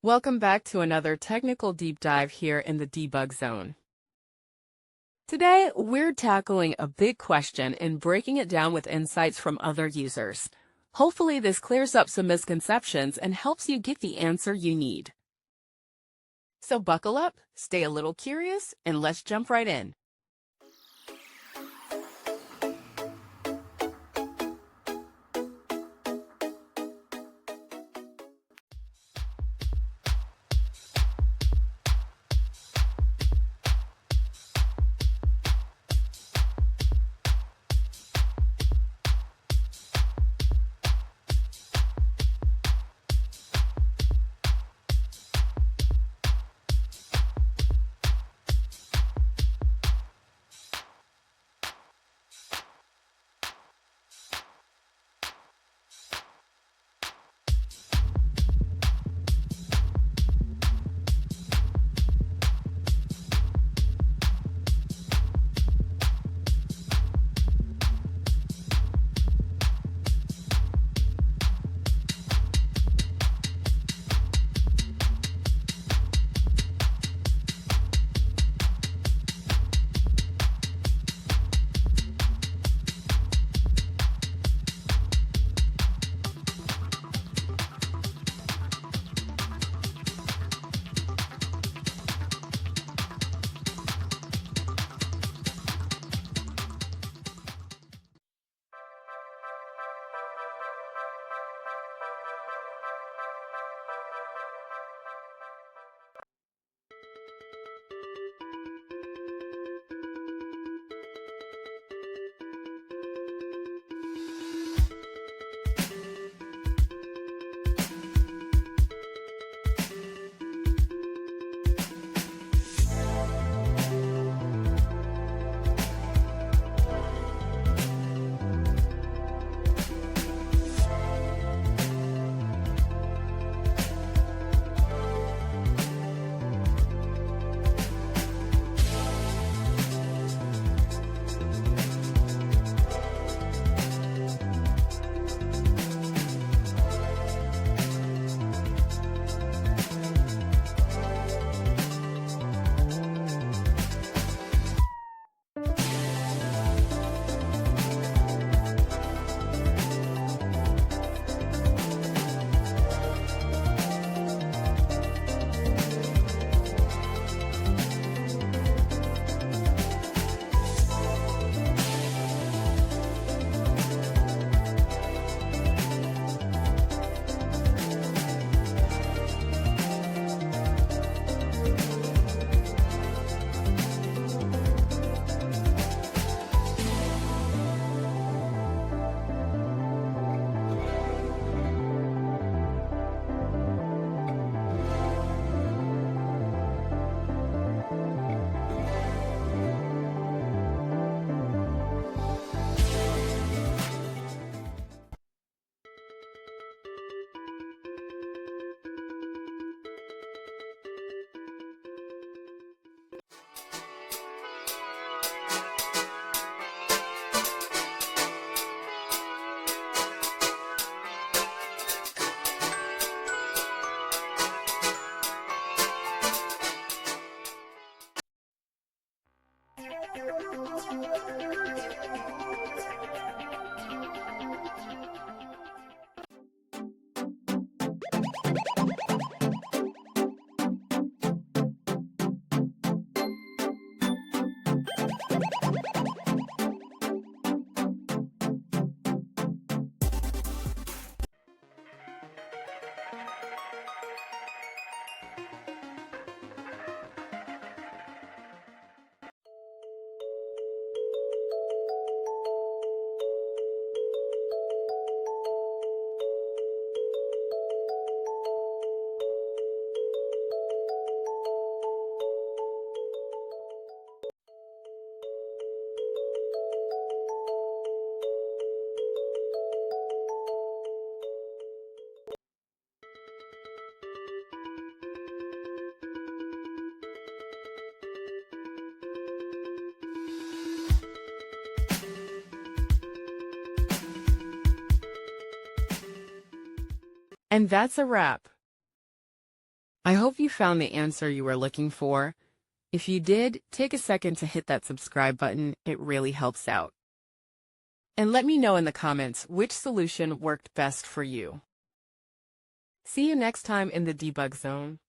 Welcome back to another technical deep dive here in the debug zone. Today, we're tackling a big question and breaking it down with insights from other users. Hopefully, this clears up some misconceptions and helps you get the answer you need. So buckle up, stay a little curious, and let's jump right in. And that's a wrap. I hope you found the answer you were looking for. If you did, take a second to hit that subscribe button. It really helps out. And let me know in the comments which solution worked best for you. See you next time in the debug zone.